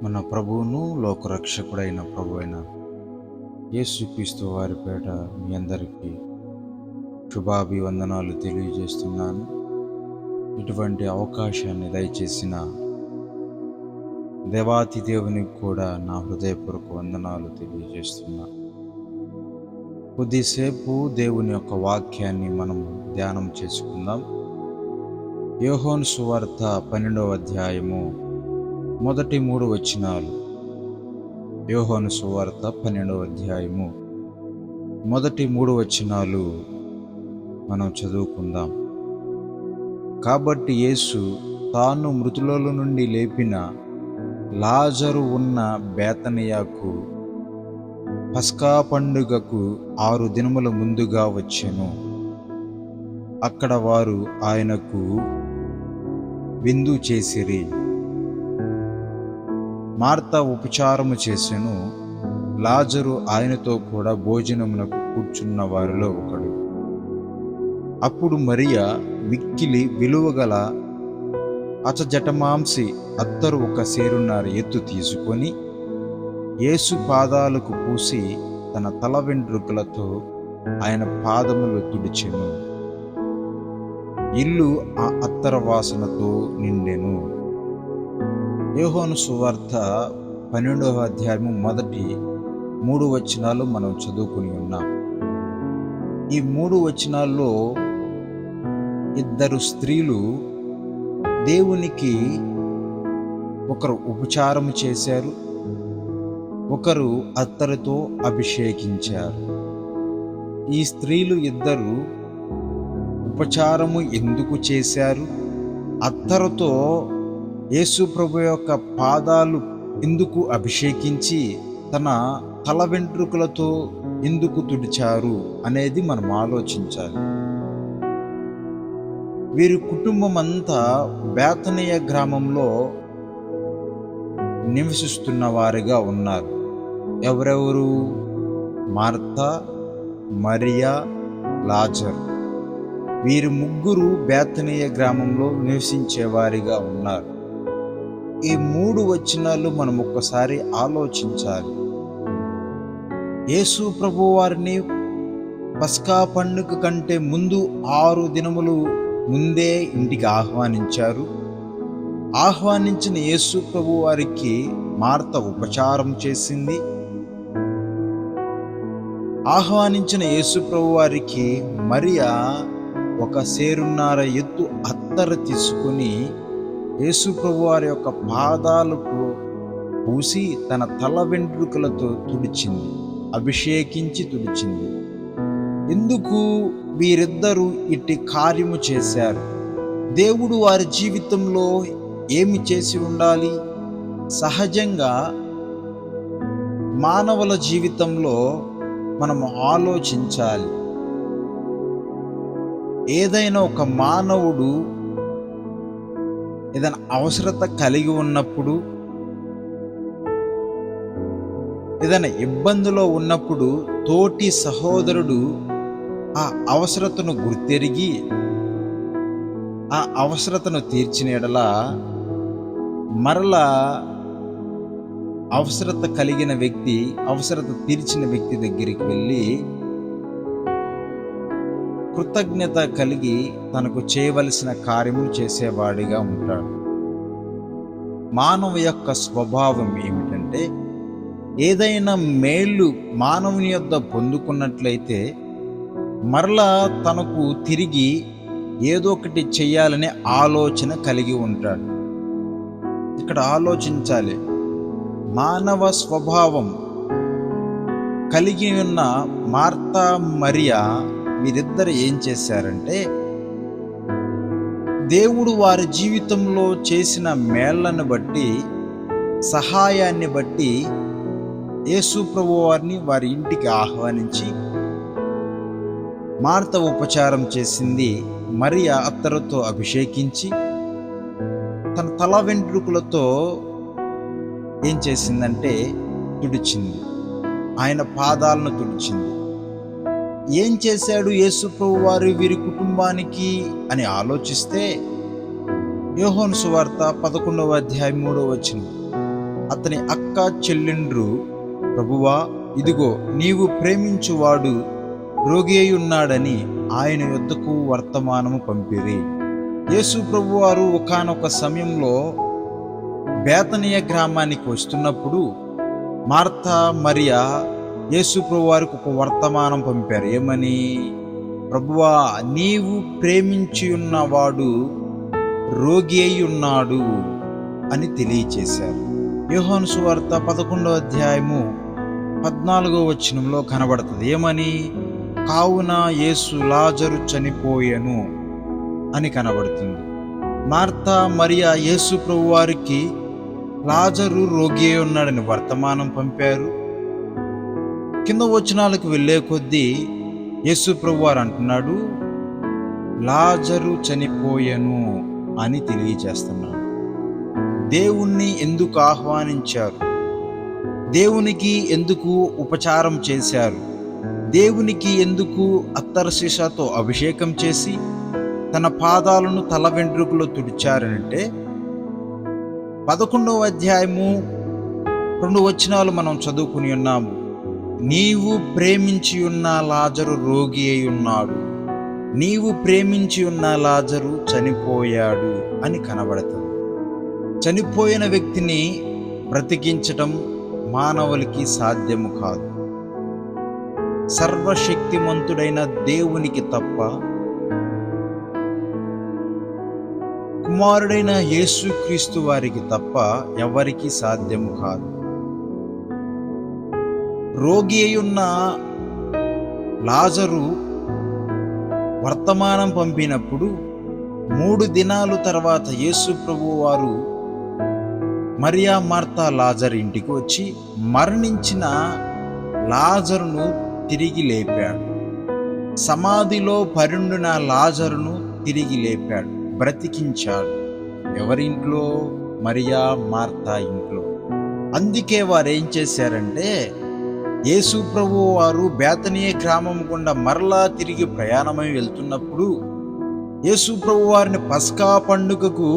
మన ప్రభువును లోకరక్షకుడైన ప్రభువైన యేసుక్రీస్తు వారి పేట మీ అందరికీ శుభాభివందనాలు తెలియజేస్తున్నాను. ఇటువంటి అవకాశాన్ని దయచేసిన దేవాతి దేవునికి కూడా నా హృదయపూర్వక వందనాలు తెలియజేస్తున్నా. కొద్దిసేపు దేవుని యొక్క వాక్యాన్ని మనం ధ్యానం చేసుకుందాం. యోహాను సువార్త 12వ అధ్యాయము మొదటి 3 వచనాలు. యోహాను సువార్త 12వ అధ్యాయము మొదటి 3 వచనాలు మనం చదువుకుందాం. కాబట్టి యేసు తాను మృతులలో నుండి లేపిన లాజరు ఉన్న బేతనియాకు పస్కా పండుగకు 6 దినముల ముందుగా వచ్చెను. అక్కడ వారు ఆయనకు విందు చేసిరి. మార్త ఉపచారము చేసెను. లాజరు ఆయనతో కూడా భోజనమునకు కూర్చున్న వారిలో ఒకడు. అప్పుడు మరియా మిక్కిలి విలువగల అచజటమాంసి అత్తరు 1 సేరున్నర ఎత్తు తీసుకొని యేసు పాదాలకు పూసి తన తల వెంట్రుకలతో ఆయన పాదములు తుడిచెను. ఇల్లు ఆ అత్తర వాసనతో నిండెను. యోహాను సువార్త 12వ అధ్యాయము మొదటి 3 వచనాలు మనం చదువుకుని ఉన్నాం. ఈ 3 వచనాల్లో 2 స్త్రీలు దేవునికి ఒకరు ఉపచారము చేశారు, ఒకరు అత్తరుతో అభిషేకించారు. ఈ స్త్రీలు 2 ఉపచారము ఎందుకు చేశారు, అత్తరుతో యేసు ప్రభు యొక్క పాదాలు ఎందుకు అభిషేకించి తన తల వెంట్రుకలతో ఎందుకు తుడిచారు అనేది మనం ఆలోచించాలి. వీరి కుటుంబం అంతా బేతనియ గ్రామంలో నివసిస్తున్న వారిగా ఉన్నారు. ఎవరెవరు? మార్త, మరియా, లాజరు. వీరు 3 బేతనియ గ్రామంలో నివసించే వారిగా ఉన్నారు. ఈ 3 వచనాలు మనం ఒక్కసారి ఆలోచించాలి. యేసు ప్రభు వారిని పస్కా పండుగ కంటే ముందు 6 దినములు ముందే ఇంటికి ఆహ్వానించారు. ఆహ్వానించిన యేసు ప్రభు వారికి మార్త ఉపచారం చేసింది. ఆహ్వానించిన యేసు ప్రభు వారికి మరియా 1 సేరున్నర ఎత్తు అత్తరు తీసుకుని యేసు ప్రభు వారి యొక్క పాదాలకు పూసి తన తల వెంట్రుకలతో తుడిచింది, అభిషేకించి తుడిచింది. ఎందుకు వీరిద్దరూ ఇట్టి కార్యము చేశారు? దేవుడు వారి జీవితంలో ఏమి చేసి ఉండాలి? సహజంగా మానవుల జీవితంలో మనం ఆలోచించాలి. ఏదైనా ఒక మానవుడు ఏదైనా అవసరత కలిగి ఉన్నప్పుడు, ఏదైనా ఇబ్బందిలో ఉన్నప్పుడు తోటి సహోదరుడు ఆ అవసరతను గుర్తెరిగి ఆ అవసరతను తీర్చిన యెడల మరలా అవసరత కలిగిన వ్యక్తి, అవసరత తీర్చిన వ్యక్తి దగ్గరికి వెళ్ళి కృతజ్ఞత కలిగి తనకు చేయవలసిన కార్యములు చేసేవాడిగా ఉంటాడు. మానవ యొక్క స్వభావం ఏమిటంటే, ఏదైనా మేలు మానవుని యొద్ద పొందుకున్నట్లయితే మరలా తనకు తిరిగి ఏదో ఒకటి చెయ్యాలనే ఆలోచన కలిగి ఉంటాడు. ఇక్కడ ఆలోచించాలి. మానవ స్వభావం కలిగి ఉన్న మార్త, మరియా వీరిద్దరు ఏం చేశారంటే, దేవుడు వారి జీవితంలో చేసిన మేళ్లను బట్టి, సహాయాన్ని బట్టి యేసు ప్రభు వారిని వారి ఇంటికి ఆహ్వానించి మార్త ఉపచారం చేసింది, మరియా అత్తరుతో అభిషేకించి తన తల వెంట్రుకలతో ఏం చేసిందంటే తుడిచింది, ఆయన పాదాలను తుడిచింది. ఏం చేశాడు యేసు ప్రభువారు వీరి కుటుంబానికి అని ఆలోచిస్తే యోహాను సువార్త 11వ అధ్యాయం 3వ వచనం, అతని అక్క చెల్లెండ్రు, ప్రభువా, ఇదిగో నీవు ప్రేమించువాడు రోగి అయి ఉన్నాడని ఆయన యొద్దకు వర్తమానము పంపిరి. యేసు ప్రభువారు ఒకానొక సమయంలో బేతనియ గ్రామానికి వస్తున్నప్పుడు మార్తా మరియా యేసు ప్రభువారికి ఒక వర్తమానం పంపారు. ఏమని? ప్రభువా, నీవు ప్రేమించి ఉన్నవాడు రోగి అయి ఉన్నాడు అని తెలియచేశారు. యోహాను సువార్త 11వ అధ్యాయము 14వ వచనంలో కనబడుతుంది. ఏమని? కావున యేసు లాజరు చనిపోయెను అని కనబడుతుంది. మార్తా మరియా యేసు ప్రభువారికి లాజరు రోగి అయి ఉన్నాడని వర్తమానం పంపారు. కింద వచనాలకు వెళ్ళే కొద్దీ యేసు ప్రభువారు అంటున్నాడు, లాజరు చనిపోయెను అని తెలియజేస్తున్నాడు. దేవుణ్ణి ఎందుకు ఆహ్వానించారు? దేవునికి ఎందుకు ఉపచారం చేశారు? దేవునికి ఎందుకు అత్తరు సీసాతో అభిషేకం చేసి తన పాదాలను తల వెంట్రుకలో తుడిచారంటే 11వ అధ్యాయము 2 వచనాలు మనం చదువుకుని ఉన్నాము. నీవు ప్రేమించి ఉన్న లాజరు రోగి అయి ఉన్నాడు, నీవు ప్రేమించి ఉన్న లాజరు చనిపోయాడు అని కనబడుతుంది. చనిపోయిన వ్యక్తిని బ్రతికించటం మానవులకి సాధ్యము కాదు. సర్వశక్తిమంతుడైన దేవునికి తప్ప, కుమారుడైన యేసుక్రీస్తు వారికి తప్ప ఎవరికి సాధ్యము కాదు. రోగి అయ్యున్న లాజరు వర్తమానం పంపినప్పుడు 3 దినాలు తర్వాత యేసు ప్రభువు వారు మరియా మార్తా లాజరు ఇంటికి వచ్చి మరణించిన లాజరును తిరిగి లేపాడు. సమాధిలో పరుండిన లాజరును తిరిగి లేపాడు, బ్రతికించాడు. ఎవరింట్లో? మరియా మార్తా ఇంట్లో. అందుకే వారు ఏం చేశారంటే, యేసు ప్రభువు వారు బేతనియ గ్రామం గుండా మరలా తిరిగి ప్రయాణమై వెళ్తున్నప్పుడు యేసు ప్రభువు వారిని పస్కా పండుగకు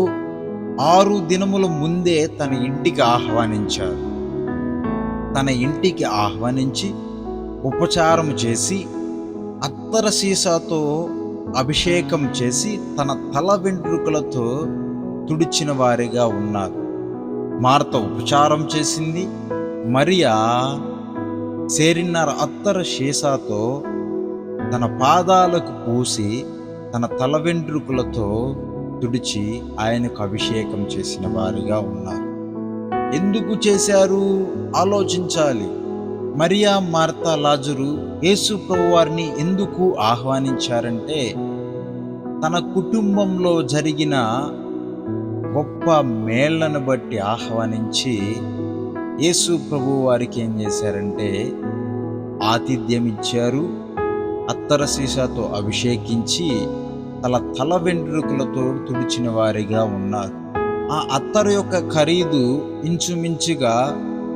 6 దినముల ముందే తన ఇంటికి ఆహ్వానించారు. తన ఇంటికి ఆహ్వానించి ఉపచారం చేసి అత్తర సీసాతో అభిషేకం చేసి తన తల వెంట్రుకలతో తుడిచిన వారిగా ఉన్నారు. మార్త ఉపచారం చేసింది. మరియా సేరిన్నర అత్తర సీసాతో తన పాదాలకు పూసి తన తల వెంట్రుకలతో తుడిచి ఆయనకు అభిషేకం చేసిన వారిగా ఉన్నారు. ఎందుకు చేశారు? ఆలోచించాలి. మరియా మార్తా లాజరు యేసు ప్రభువారిని ఎందుకు ఆహ్వానించారంటే, తన కుటుంబంలో జరిగిన గొప్ప మేళ్లను బట్టి ఆహ్వానించి యేసు ప్రభువు వారికి ఏం చేశారంటే ఆతిథ్యం ఇచ్చారు. అత్తర సీసాతో అభిషేకించి తల వెంట్రుకలతో తుడిచిన వారిగా ఉన్నారు. ఆ అత్తరు యొక్క ఖరీదు ఇంచుమించుగా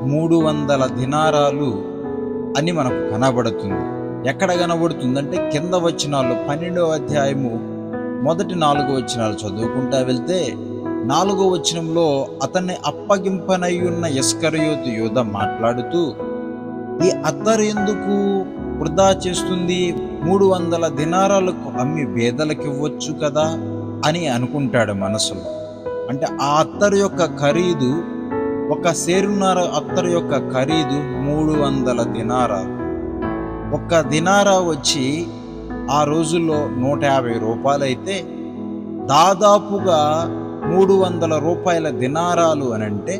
300 దినారాలు అని మనకు కనబడుతుంది. ఎక్కడ కనబడుతుందంటే కింద వచనాల్లో 12వ అధ్యాయము మొదటి 4 వచనాలు చదువుకుంటా వెళ్తే 4వ వచనంలో అతన్ని అప్పగింపనయ్యున్న ఇస్కరియోతు యూద మాట్లాడుతూ, ఈ అత్తరు ఎందుకు వృధా చేస్తుంది? 300 దినారాలకు అమ్మి పేదలకు ఇవ్వచ్చు కదా అని అనుకుంటాడు మనసులో. అంటే ఆ అత్తరు యొక్క ఖరీదు, ఒక సేరున్నర అత్తరు యొక్క ఖరీదు 300 దినారాలు. ఒక్క దినారా వచ్చి ఆ రోజుల్లో 150 రూపాయలు అయితే, దాదాపుగా 300 రూపాయల దినారాలు అని అంటే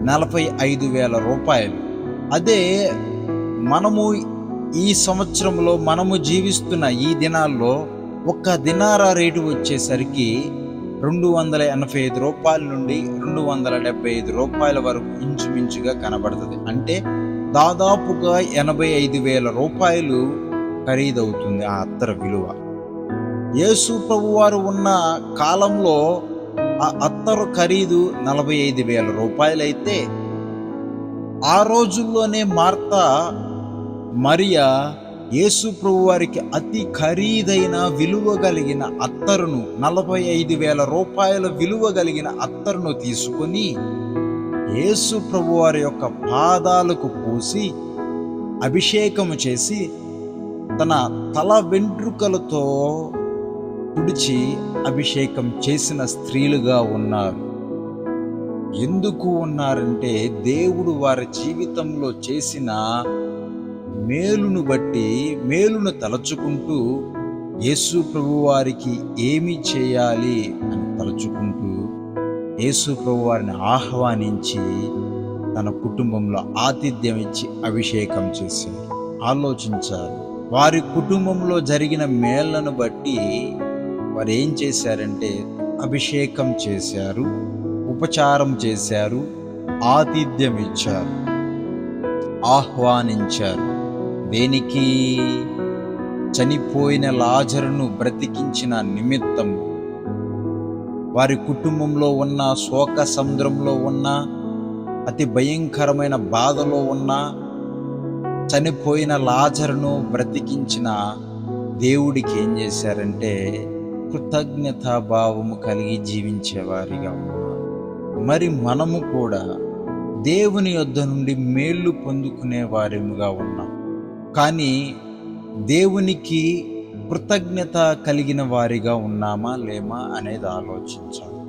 45,000 రూపాయలు. అదే మనము ఈ సంవత్సరంలో మనము జీవిస్తున్న ఈ దినాల్లో ఒక్క దినారా రేటు వచ్చేసరికి 285 రూపాయల నుండి 275 రూపాయల వరకు ఇంచుమించుగా కనబడుతుంది. అంటే దాదాపుగా 85,000 రూపాయలు ఖరీదవుతుంది ఆ అత్తర విలువ. యేసు ప్రభువారు ఉన్న కాలంలో ఆ అత్తరు ఖరీదు 45,000 రూపాయలైతే, ఆ రోజుల్లోనే మార్తా మరియా యేసు ప్రభువారికి అతి ఖరీదైన విలువ కలిగిన అత్తరును 45,000 రూపాయల విలువ కలిగిన అత్తరును తీసుకొని యేసు ప్రభువారి యొక్క పాదాలకు పూసి అభిషేకము చేసి తన తల వెంట్రుకలతో తుడిచి అభిషేకం చేసిన స్త్రీలుగా ఉన్నారు. ఎందుకు ఉన్నారంటే దేవుడు వారి జీవితంలో చేసిన మేలును బట్టి మేలును తలచుకుంటూ యేసు ప్రభువారికి ఏమి చేయాలి అని తలచుకుంటూ యేసు ప్రభువారిని ఆహ్వానించి తన కుటుంబంలో ఆతిథ్యం ఇచ్చి అభిషేకం చేశారు. ఆలోచించాలి, వారి కుటుంబంలో జరిగిన మేళ్లను బట్టి వారు ఏం చేశారంటే అభిషేకం చేశారు, ఉపచారం చేశారు, ఆతిథ్యం ఇచ్చారు, ఆహ్వానించారు. దేనికి? చనిపోయిన లాజరును బ్రతికించిన నిమిత్తం. వారి కుటుంబంలో ఉన్న శోక సముద్రంలో ఉన్న అతి భయంకరమైన బాధలో ఉన్న చనిపోయిన లాజరును బ్రతికించిన దేవుడికి ఏం చేశారంటే కృతజ్ఞతాభావము కలిగి జీవించేవారిగా ఉన్నారు. మరి మనము కూడా దేవుని యొద్ద నుండి మేళ్ళు పొందుకునే వారిగా ఉన్నాం, కానీ దేవునికి కృతజ్ఞత కలిగిన వారిగా ఉన్నామా లేమా అనేది ఆలోచించాలి.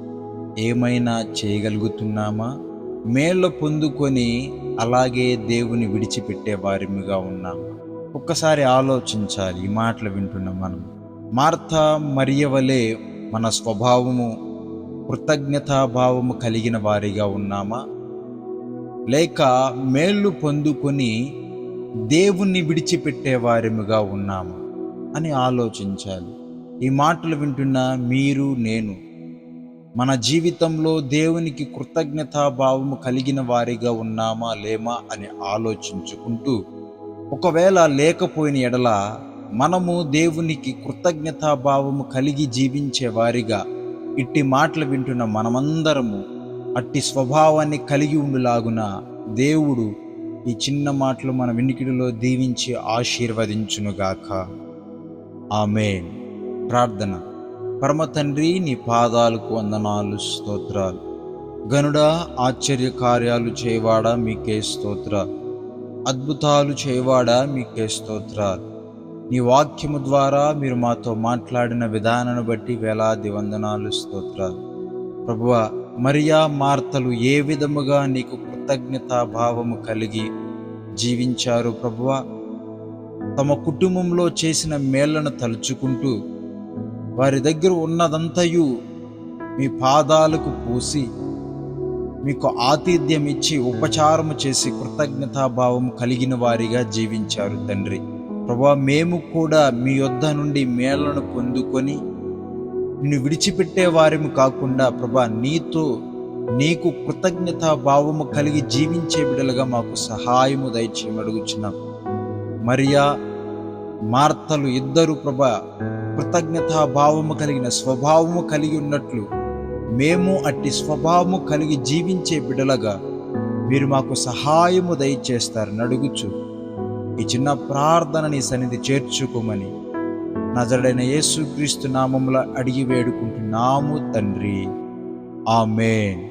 ఏమైనా చేయగలుగుతున్నామా? మేళ్ళు పొందుకొని అలాగే దేవుని విడిచిపెట్టే వారిగా ఉన్నామా? ఒక్కసారి ఆలోచించాలి. ఈ మాటలు వింటున్న మనం మార్తా మరియ వలె మన స్వభావము కృతజ్ఞతాభావము కలిగిన వారిగా ఉన్నామా, లేక మేళ్ళు పొందుకొని దేవుణ్ణి విడిచిపెట్టే వారిగా ఉన్నామా అని ఆలోచించాలి. ఈ మాటలు వింటున్న మీరు, నేను మన జీవితంలో దేవునికి కృతజ్ఞతాభావము కలిగిన వారిగా ఉన్నామా లేమా అని ఆలోచించుకుంటూ, ఒకవేళ లేకపోయిన ఎడల మనము దేవునికి కృతజ్ఞతాభావము కలిగి జీవించే వారిగా ఇట్టి మాటలు వింటున్న మనమందరము అట్టి స్వభావాన్ని కలిగి ఉండులాగున దేవుడు ఈ చిన్న మాటలు మన వినికిడిలో దీవించి ఆశీర్వదించునుగాక. ఆమేన్. ప్రార్థన. పరమ తండ్రి, నీ పాదాలకు వందనాలు, స్తోత్రాలు. గనుడా, ఆశ్చర్య కార్యాలు చేయవాడా మీకే స్తోత్రాలు. అద్భుతాలు చేయవాడా మీకే స్తోత్రాలు. నీ వాక్యము ద్వారా మీరు మాతో మాట్లాడిన విధానాన్ని బట్టి వేలాది వందనాలు, స్తోత్రాలు. ప్రభువా, మరియా మార్తలు ఏ విధముగా నీకు కృతజ్ఞతాభావము కలిగి జీవించారు ప్రభువా, తమ కుటుంబంలో చేసిన మేళ్లను తలుచుకుంటూ వారి దగ్గర ఉన్నదంతయు మీ పాదాలకు పూసి మీకు ఆతిథ్యం ఇచ్చి ఉపచారము చేసి కృతజ్ఞతాభావం కలిగిన వారిగా జీవించారు తండ్రి. ప్రభువా, మేము కూడా మీ యొద్ద నుండి మేళ్లను పొందుకొని నిన్ను విడిచిపెట్టే వారిము కాకుండా ప్రభువా, నీకు కృతజ్ఞతాభావము కలిగి జీవించే బిడ్డలుగా మాకు సహాయము దయచేయమని అడుగుచున్నాం. మరియా మార్తలు ఇద్దరు ప్రభువా కృతజ్ఞతాభావము కలిగిన స్వభావము కలిగి ఉన్నట్లు మేము అట్టి స్వభావము కలిగి జీవించే బిడ్డలుగా మీరు మాకు సహాయము దయచేస్తారని అడుగుచు ఈ చిన్న ప్రార్థన నీ సన్నిధి చేర్చుకోమని నజరుడైన యేసుక్రీస్తు నామములో అడిగి వేడుకుంటున్నాము తండ్రి. ఆమేన్.